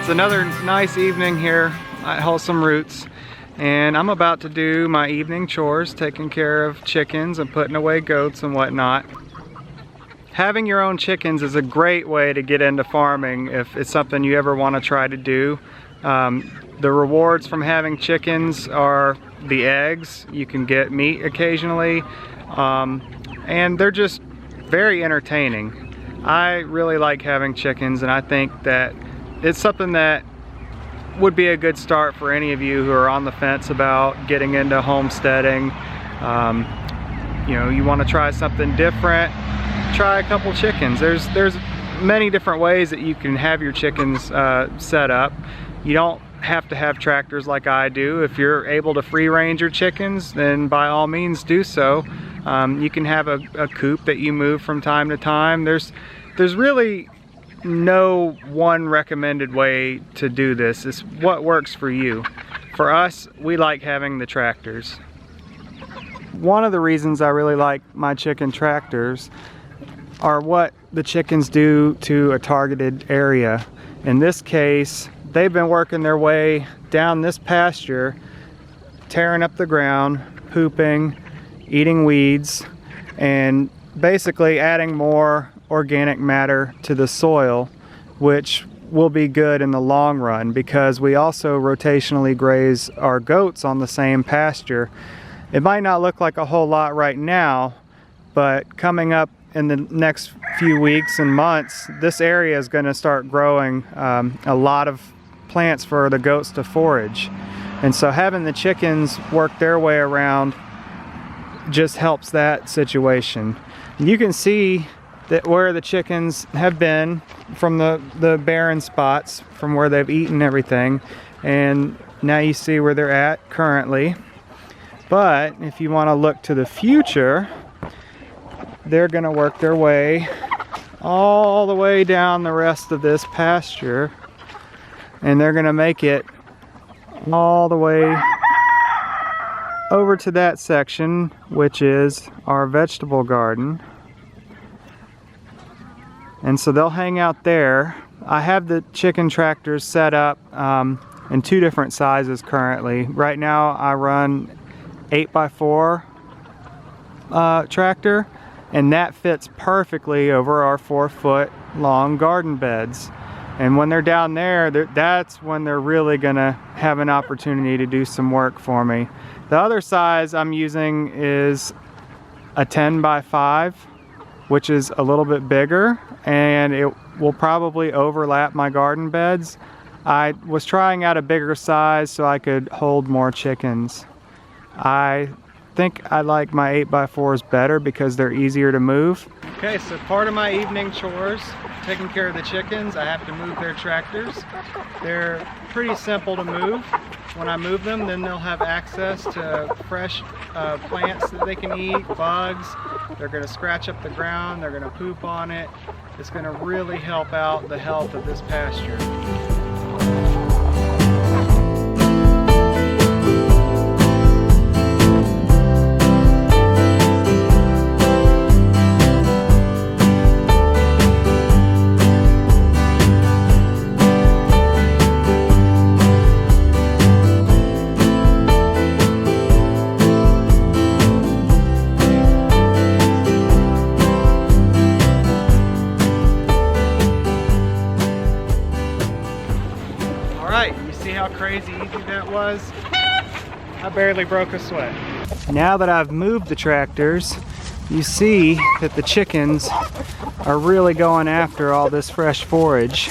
It's another nice evening here at Wholesome Roots, and I'm about to do my evening chores, taking care of chickens and putting away goats and whatnot. Having your own chickens is a great way to get into farming if it's something you ever want to try to do. The rewards from having chickens are the eggs. You can get meat occasionally, and they're just very entertaining. I really like having chickens, and I think that it's something that would be a good start for any of you who are on the fence about getting into homesteading. You know, you want to try something different, try a couple chickens. There's many different ways that you can have your chickens set up. You don't have to have tractors like I do. If you're able to free range your chickens, then by all means do so. You can have a coop that you move from time to time. There's really no one recommended way to do this. It's what works for you. For us, we like having the tractors. One of the reasons I really like my chicken tractors are what the chickens do to a targeted area. In this case, they've been working their way down this pasture, tearing up the ground, pooping, eating weeds, and basically adding more organic matter to the soil, which will be good in the long run because we also rotationally graze our goats on the same pasture. It might not look like a whole lot right now, but coming up in the next few weeks and months, this area is going to start growing a lot of plants for the goats to forage. And so having the chickens work their way around just helps that situation. You can see that where the chickens have been from the barren spots from where they've eaten everything, and now you see where they're at currently. But if you want to look to the future, they're going to work their way all the way down the rest of this pasture, and they're going to make it all the way over to that section, which is our vegetable garden. And so they'll hang out there. I have the chicken tractors set up in two different sizes currently. Right now I run 8x4 tractor, and that fits perfectly over our 4-foot long garden beds. And when they're down there, that's when they're really gonna have an opportunity to do some work for me. The other size I'm using is a 10x5, which is a little bit bigger, and it will probably overlap my garden beds. I was trying out a bigger size so I could hold more chickens. I think I like my 8x4s better because they're easier to move. Okay, so part of my evening chores, taking care of the chickens, I have to move their tractors. They're pretty simple to move. When I move them, then they'll have access to fresh plants that they can eat, bugs. They're going to scratch up the ground, they're going to poop on it. It's going to really help out the health of this pasture. How crazy easy that was? I barely broke a sweat. Now that I've moved the tractors, you see that the chickens are really going after all this fresh forage.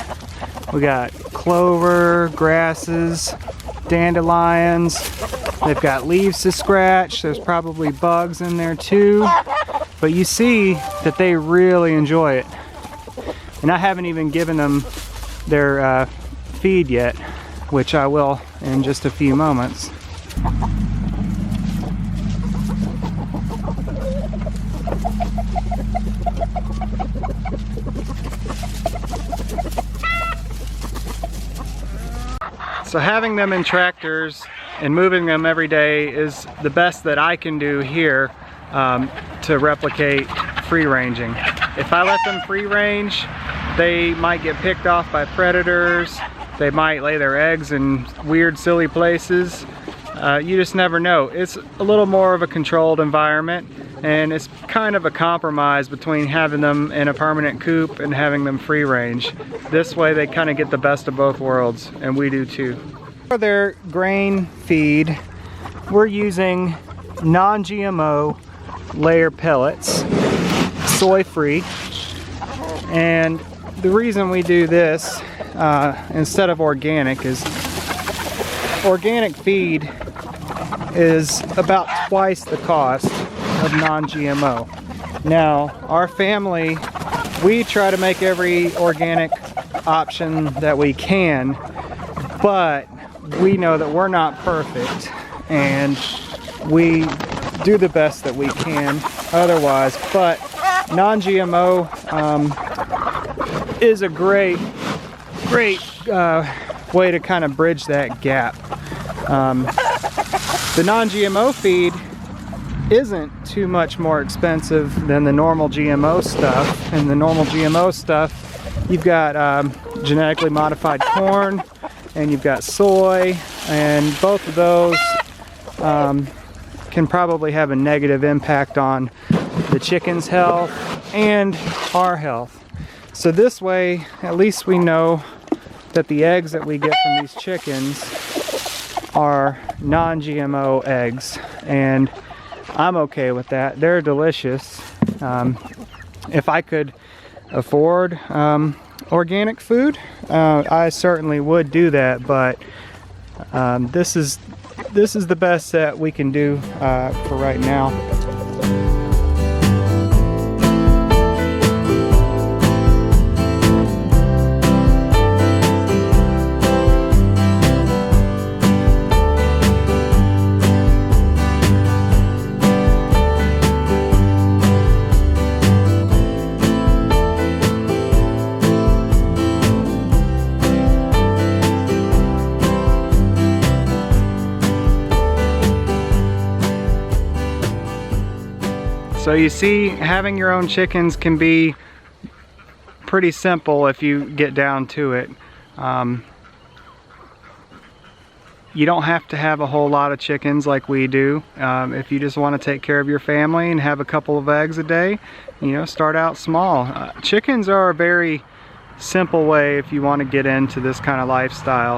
We got clover, grasses, dandelions. They've got leaves to scratch. There's probably bugs in there too. But you see that they really enjoy it. And I haven't even given them their feed yet, which I will in just a few moments. So having them in tractors and moving them every day is the best that I can do here to replicate free ranging. If I let them free range, they might get picked off by predators. They might lay their eggs in weird, silly places. You just never know. It's a little more of a controlled environment, and it's kind of a compromise between having them in a permanent coop and having them free range. This way they kind of get the best of both worlds, and we do too. For their grain feed, we're using non-GMO layer pellets, soy-free, and the reason we do this instead of organic is organic feed is about twice the cost of non-GMO. Now, our family, we try to make every organic option that we can, but we know that we're not perfect, and we do the best that we can otherwise. But non-GMO is a great way to kind of bridge that gap. The non-GMO feed isn't too much more expensive than the normal GMO stuff. And the normal GMO stuff, you've got genetically modified corn, and you've got soy, and both of those can probably have a negative impact on the chicken's health and our health. So this way, at least we know that the eggs that we get from these chickens are non-GMO eggs, and I'm okay with that. They're delicious. If I could afford organic food, I certainly would do that, but this is the best that we can do for right now. So you see, having your own chickens can be pretty simple if you get down to it. You don't have to have a whole lot of chickens like we do. If you just want to take care of your family and have a couple of eggs a day, you know, start out small. Chickens are a very simple way if you want to get into this kind of lifestyle.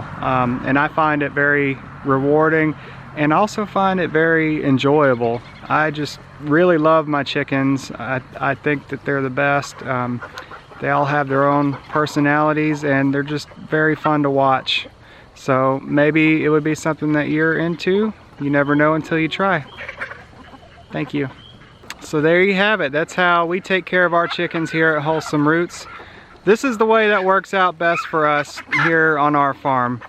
And I find it very rewarding, and also find it very enjoyable. I just really love my chickens. I think that they're the best. They all have their own personalities, and they're just very fun to watch. So maybe it would be something that you're into. You never know until you try. Thank you. So there you have it. That's how we take care of our chickens here at Wholesome Roots. This is the way that works out best for us here on our farm.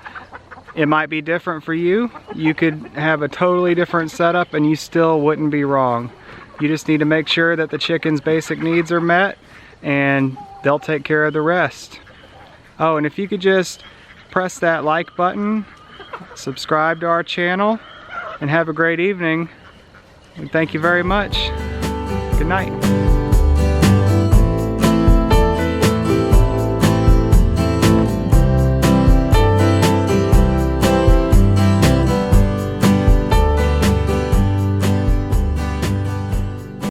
It might be different for you. You could have a totally different setup and you still wouldn't be wrong. You just need to make sure that the chicken's basic needs are met, and they'll take care of the rest. Oh, and if you could just press that like button, subscribe to our channel, and have a great evening. And thank you very much. Good night.